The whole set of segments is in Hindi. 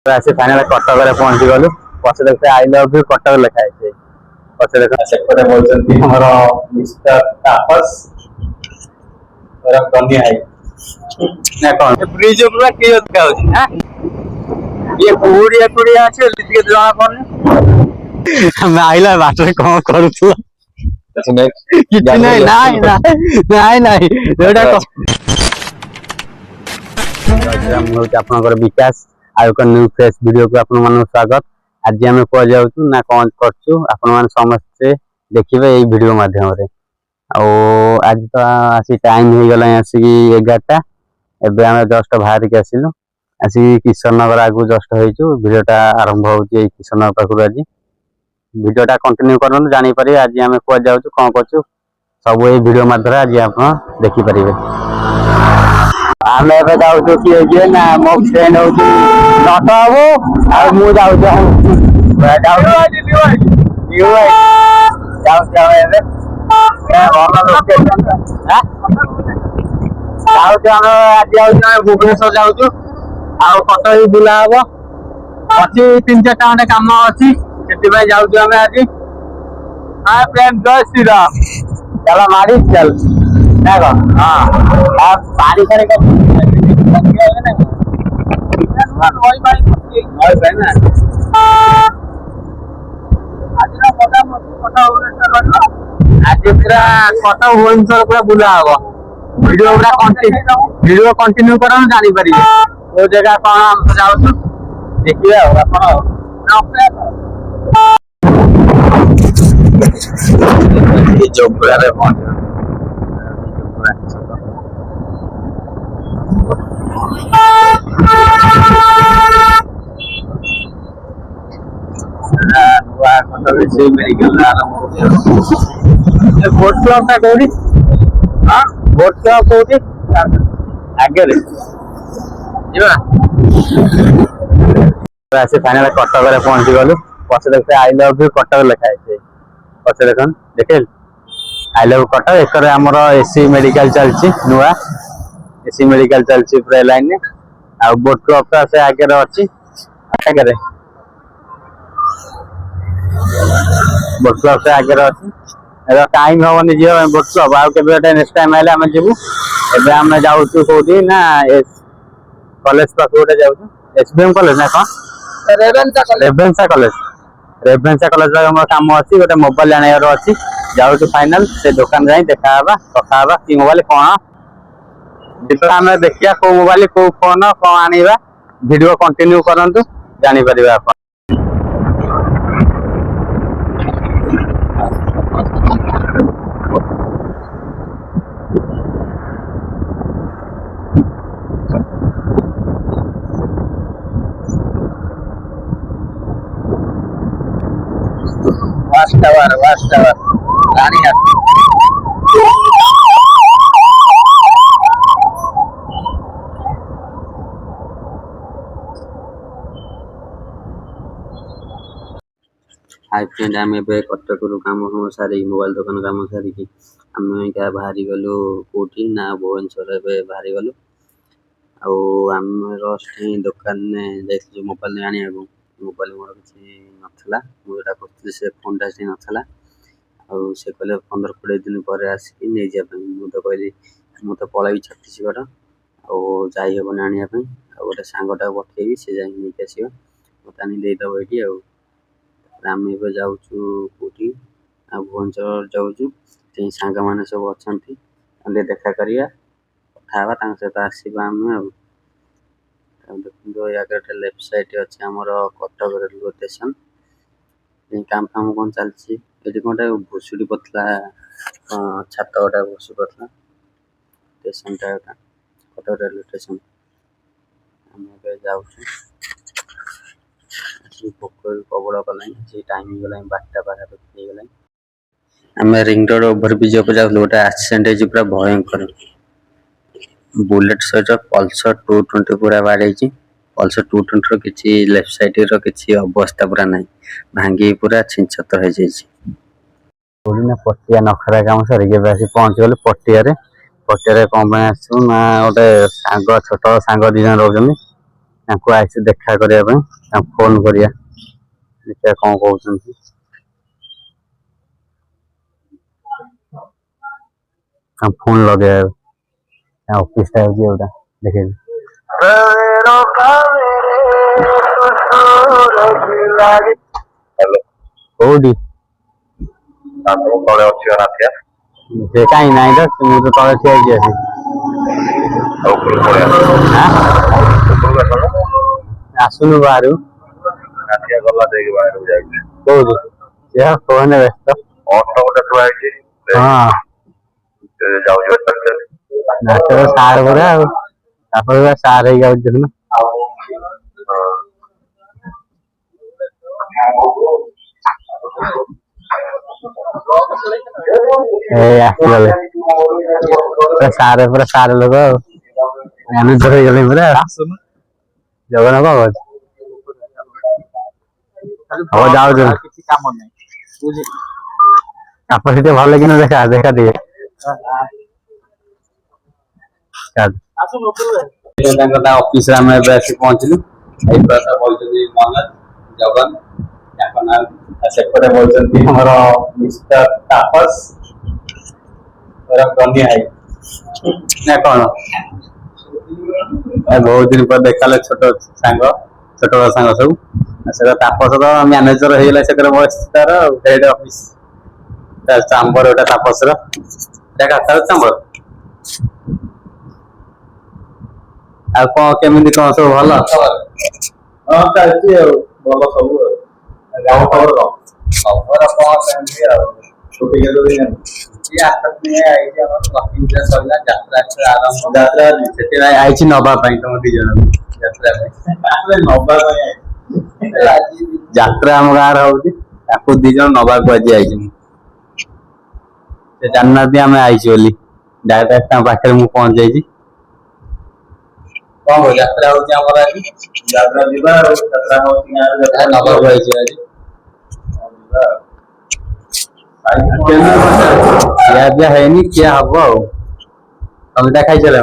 आसी फाइनल कटक पहुंची गलु पचे देखते आई लव यू कटक लिखा है पचे देख सेपटे बोलते हमर मिस्टर तापस और कन्या है ना कौन ब्रिज ऊपर के देखा होची हां ये पूरी पूरी আছে লিখে জমা করনি আমি আইলা বাটরে কোন করুছলা কিছু নাই নাই নাই নাই এটা हम हूँ आपनकर विकास आउ एक न्यू फ्रेश वीडियो को आपण मन स्वागत। आज आम कह जाऊँ ना कौन कर समस्ते देखिए यही वीडियो माध्यम आज तो आसी टाइम हो गला आसिक 11टा एबे आम जस्ट बाहर के आसिलु आसिक किशन नगर आगु जस्ट हो वीडियोटा आरंभ हो किशन नगर पाखु आज वीडियोटा कंटिन्यू कर जानी पारे आज आम कह जाऊँ कौन कर सब ये वीडियो माध्यम आज आप देखिपारे आम एबे जाऊँ किए ना मो फ्रेंड हूँ नट बाबू आ मु भुवनेश्वर जाऊँ कटक बुला हम अच्छी 3-4टा खंडे कम अच्छी से जाऊँ आम आज हाँ प्रेम जय श्री राम चल मारी चल ना हाँ पानी खाने का आज पूरा कटक भुवनेश्वर पूरा बुला हम वीडियो कंटिन्यू कर जानी पारे वो जगह कौन जाऊँ देखिए जोगुड़ा पहुंच मेडिकल बोट क्लब कौटी हाँ बोट क्लब कौटी आगे आसी फाइनल कटक पहुंची गलु पचे देखते आई लव यू कटक लिखा है पचे देख देखे आई लव कटक एक आमर एसी मेडिकल चलती नुआ एसी मेडिकल चलती पूरा लाइन आ बोट क्लब तो से आगे अच्छी आगे बोट क्लब से आगे अच्छी टाइम हेनी जी बोट क्लब आगे नेक्स्ट टाइम आए आम जीवु एबे आम जाऊँ कौटी ना कॉलेज पास गोटे जाऊँ एसबीएम कॉलेज ना कौन रेभेन्सा कॉलेज मोर काम अच्छी गोटे मोबाइल आनार अच्छी जाऊँ फाइनल से दुकान जाए देखा कथा कि मोबाइल कौन आम देखिया को मोबाइल को फोन कौन आनिबा वीडियो कंटिन्यू करंतु जानि परिबे आप watch tower Ranihat hi friend आम कटक कम सारी मोबाइल दुकान कम सारिकी आम क्या बाहरी गलु कौटी ना भुवनेश्वर बाहरी गलु आम दुकान जाइए मोबाइल आने मोबाइल मोर किसी नाला मुझे खोजती से फोन टा नाला से कहले 15-20 दिन पर आसिक नहीं जाए मुझे कहली मुझे पलैबी छत्तीसगढ़ आईहबन आने गोटे सांगटा पठेबी से नहीं आस मत आनीदेव ये आम जाऊँ कौटी भुवनेश्वर जाऊँ सांग मैंने सब अच्छा देखा करा कथा सहित आसवा आम देखो आगे लेफ्ट साइड अच्छे आमर कटक रेलवे स्टेशन काम फाम कौन चलती ये गोटे भुसुड़ी पड़ता छात गोटा भुसुड़ी पड़ता स्टेशन टा कटक रेलवे स्टेशन आम जाऊँ भोक प्रबल कला टाइम गला 12टा पाखापाखि गला आम रिंग रोड ओभर ब्रिज जाऊँ गोटे एक्सीडेंट पूरा भयंकर बुलेट सहित पल्सर 220 पूरा बाड़े पल्सर 220 किसी लेफ्ट साइड किसी अवस्था पूरा ना भांगी पूरा छिंचतर हो जाए पटिया नखरा काम सर पहुंच गल पटिया कौन आसना गोटे सांग छोट सांग 2 जन रोज आसी देखा करने फोन करिया देखिए कौन कहते फोन लगे ऑफिस टाइम देखे कौटी से कहीं ना तो मुझे तले ठिया आसुन बाहर कौटी फोन व्यस्त हाँ नाचर सार पूरा सार हो गया देखना सारे पूरा सारे लोग मैनेजर हो गले पूरा जगन बाबा हम जाओ आप सीटे भल कि देखा देखा दिए ऑफिस पहुंचलु जगन सेपटे बोलते मिस्टर तापस ना कौन बहुत दिन पर देखा छोट सांग छोट सांग सब से तापस तो मैनेजर हो गला से बस तार हेड ऑफिस चांबर गोटे तापस चांबर आ कौन केमी कौन सब भल हाँ चलती भल सब गाँव खबर खबर कौन छुट्टी आई नवा तुम दी जन जात्रा आम गाँव हो दी जन नवा को आज आई जानना आम आई डायरेक्ट पाखे मुझे पहुंच जाइए कौन यात्रा है क्या हम तमें खाई चले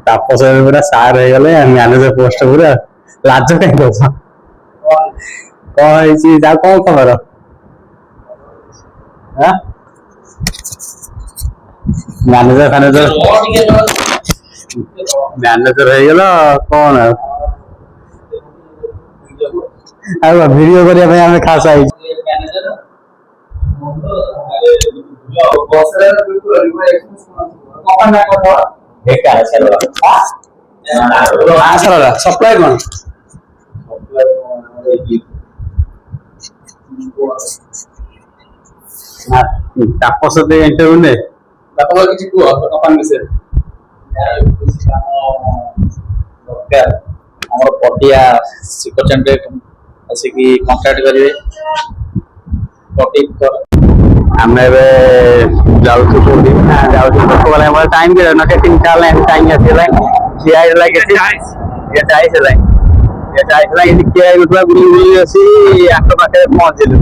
तापस पूरा सार हो गले मैनेजर पोस्ट पूरा लाज कहीं दस कौन कौन खबर मैनेजर फैनेजर मैनेजर हो गला कौन वीडियो करने खास आई सप्लाई कौन तापस इंटरव्यू ने किसी कंपनी विषय पटिया सिकोचेंटे आसिक कंटाक्ट करेंगे आम जाऊँ टाइम तीन टाइम आठ पाखे पहुंचलु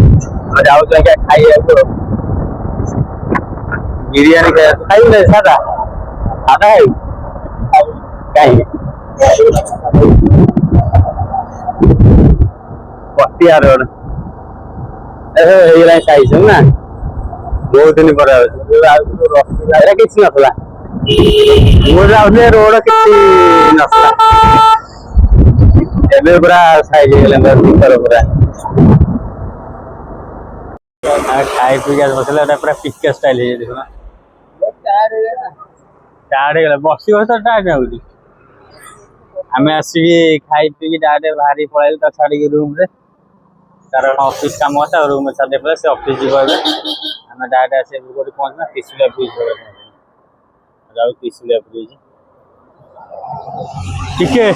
जाऊ खाई बिरियानी खाई सादा सादा कहीं पटिया रोड खाई ना बहुत दिन पर किसी नसला मुझे रोड किसी नसला पूरा साइज पूरा खाई पी बसला पूरा पिके स्टाइल टायर्ड हो गला बस बस टायर्ड हो आम आसिक खाई पी डायरेक्ट बाहरी पलैलु छाड़ी रूम रे तार ऑफिस काम होता रूम में छाड़े पड़े से ऑफिस जीव आम डायरेक्ट आसे गोटे पहुंचना त्रिशूलिया ब्रिज जाऊ त्रिशूलिया ब्रिज टिके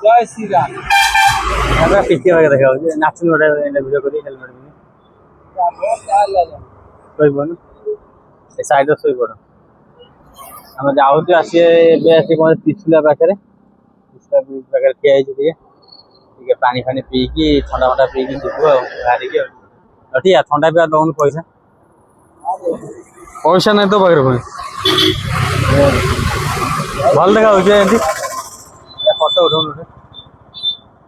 जय श्री राम पिके देखा नाचन गोटे वीडियो कर हेलमेट शोन साइड शोपड़ आम जाऊँ आसी पहुंचे त्रिशूलिया पाखे त्रिशूलिया ब्रिज पाखे ठिया ଟିକେ ପାଣି ଫାଣି ପିଇକି ଥଣ୍ଡା ଫଣ୍ଡା ପିଇକି ଯିବୁ ଆଉ ବାହାରିକି ଆଉ ଠିକ ଥଣ୍ଡା ପିଇବା ଦଉନୁ ପଇସା ନାହିଁ ତୋ ପାଖରେ ପୁଣି ଭଲ ଦେଖା ହଉଛି ଏମିତି ଫଟୋ ଉଠଉନୁ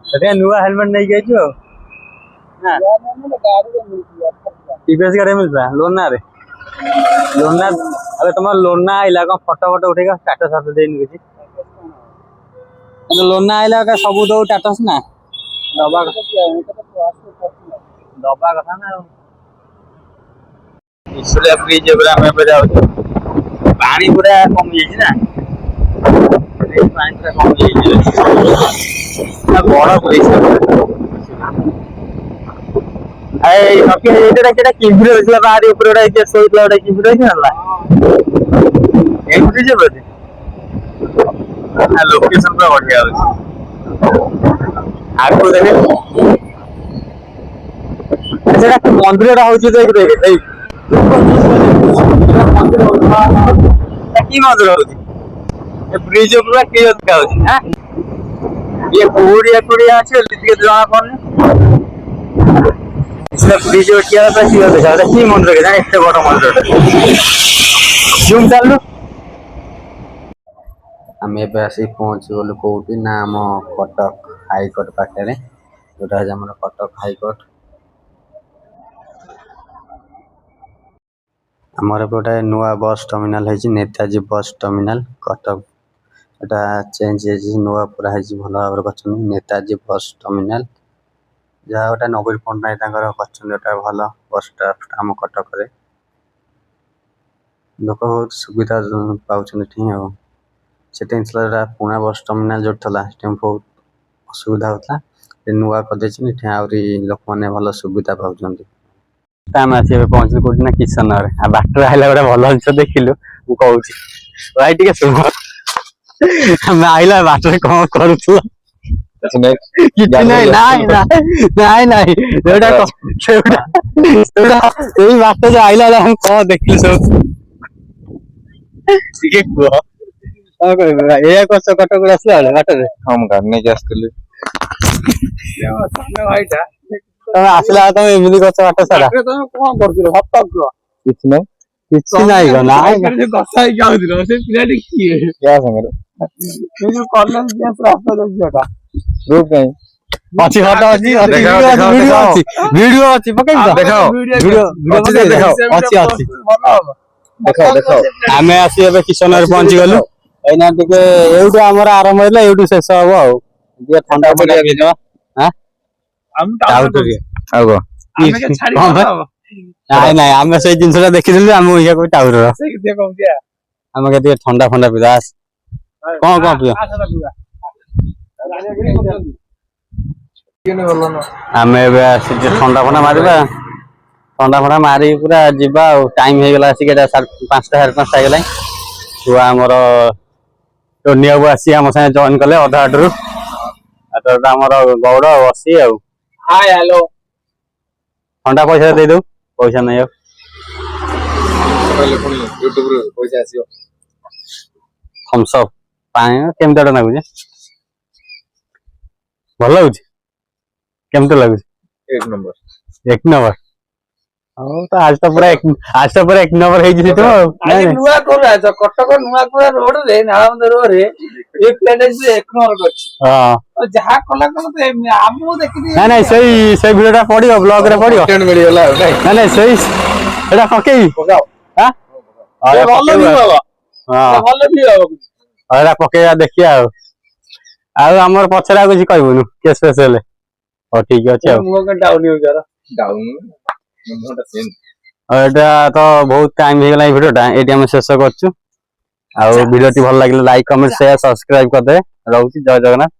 ସେଥିପାଇଁ ନୂଆ ହେଲମେଟ ନେଇକି ଯାଇଛୁ ଆଉ टीपीएस गाड़ी मिलता लोन ना रे लोन ना अबे तुम लोन ना आइला कौन फोटो फोटो उठेगा स्टेटस हाथ देनी किसी लोन ना आइला का सब दो स्टेटस ना दबा दबा कथा ना इसलिए ब्रिज पूरा में पे जाऊ पानी पूरा कम जाई ना पानी पूरा कम जाई बड़ ब्रिज किंभीर होता बाहरी ऊपर शोला किंभीर लोकेशन पूरा बढ़िया आगे देखे मंदिर हूँ कि मंदिर हूँ ब्रिज पूरा क्लियर देखा ये कुड़िया कुड़िया अच्छे जना पड़े ब्रिज क्लियर देखा कि मंदिर के एत बड़ मंदिर जूम चलू आम एवं आसिक पहुँची गलु कौटी ना आम कटक हाईकोर्ट पाखे जोटा आम कटक हाईकोर्ट आमर गोटे नुआ बस टर्मिनाल है नेताजी बस टर्मिनाल कटक एटा चेंज नुआ पूरा भल भाव कर नेताजी बस टर्मिनाल जहाँ गोटे नवीन पट्टनायक गोटे भल बस स्टॉप आम कटक लोक बहुत सुविधा पाँच से पुणा बस टर्मिनाल जो था बहुत असुविधा होता नुआ कर आहरी लोक मैंने भल सुविधा पाँच आम आस पहुँचल कौटी ना किशन बाटर आइला गोटे भल जिन देखिलु मुझे भाई टे शुभ आम आइला बाटर कौन कर बात जो आइला कौन देखिल सब कह कटक आसला बाटर हम घर नहीं आसली तुम आसला तुम एमती कर बाट सारा किसी नहीं କିଛି ନାହିଁ ଗନା କଥା ହେଇକି ଆଉଥିଲ ସେ ପିଲାଟି କିଏ କା ସାଙ୍ଗରେ ଏ ଯୋଉ କଲେଜ କ୍ଲାସ ରାସ୍ତା ଝିଅଟା ଗ୍ରୁପ କାଇଁ ଅଛି ଫଟୋ ଅଛି ଭିଡିଓ ଅଛି ପକେଇବି ତ ଦେଖାଅ ଭିଡିଓ ଦେଖାଅ ଅଛି ଅଛି ଭଲ ହବ ଦେଖାଅ ଆମେ ଆସି ଏବେ କିଶନରେ ପହଞ୍ଚି ଗଲୁ ଏଇନା ଟିକେ ଏଇଠୁ ଆମର ଆରମ୍ଭ ହେଲା ଏଇଠୁ ଶେଷ ହବ ଆଉ ଟିକେ ଥଣ୍ଡା ଫଣ୍ଡା ପିଇଦବା ଆଉ କଣ ନାଇଁ ନାଇଁ ଆମେ ସେଇ ଜିନିଷଟା ଦେଖିଥିଲୁ ଆମେ ଇଏ କହୁ ଟାଉର ଆମେ ଟିକେ ଥଣ୍ଡା ଫଣ୍ଡା ପିଇବା କଣ କଣ ପିଇବା ଆମେ ଏବେ ଆସିଛୁ ଥଣ୍ଡା ଫଣ୍ଡା ମାରିବା ଥଣ୍ଡା ଫଣ୍ଡା ମାରିକି ପୁରା ଯିବା ଆଉ ଟାଇମ ହେଇଗଲା ଆସିକି ଏଇଟା 5ଟା 5:30 ହେଇଗଲାଣି ଛୁଆ ଆମର ଟୋନି ବାବୁ ଆସି ଆମ ସାଙ୍ଗେ ଜଏନ କଲେ ଅଧା ବାଟରୁ ଆମର ଗୌଡ଼ ବସି ଆଉ ହାय ହ୍ୟାଲୋ ଥଣ୍ଡା ପଇସା ଦେଇଦଉ ପଇସା ନାହିଁ ଆଉ ପଇସା ଆସିବ ଥମ୍ସ ଅପ୍ ପାଣି କେମିତି ଲାଗୁଛି ଭଲ ଲାଗୁଛି କେମିତି ଲାଗୁଛି ଏକ ନମ୍ବର ହଉ ତ ଆଜି ତ ପୁରା ଏକ ନମ୍ବର ହେଇଛି ସେଠୁ ଆଉ ନୂଆ କୋରା କଟକ ନୂଆକୁରା ରୋଡରେ ନାଳନ୍ଦ ରୋଡରେ ଏ ପ୍ଲେନେଟ ଏକ ନମ୍ବର କରିଛି ଯାହା କଲା କଣ ଆମକୁ ଦେଖିକି ନାଇଁ ନାଇଁ ସେଇ ଭିଡିଓଟା ପଡିବ ବ୍ଲଗ ରେ ପଡିବ ମିଳିଗଲା ନାଇଁ ସେଇ ଏଟା ପକେଇବି ଏଟା ପକେଇବା ଦେଖିବା ଆଉ ଆମର ପଛରେ ଆଉ କିଛି କହିବୁନୁ କେସ୍ ଫେସ୍ ହେଲେ ହଉ ଠିକ ଅଛି ଆଉ ଏଇଟା ତ ବହୁତ ଟାଇମ ହେଇଗଲା ଏଇ ଭିଡିଓଟା ଏଇଠି ଆମେ ଶେଷ କରୁଛୁ ଆଉ ଭିଡିଓଟି ଭଲ ଲାଗିଲା ଲାଇକ୍ କମେଣ୍ଟ ସେୟାର ସବସ୍କ୍ରାଇବ କରିଦେବେ ରହୁଛି ଜୟ ଜଗନ୍ନାଥ।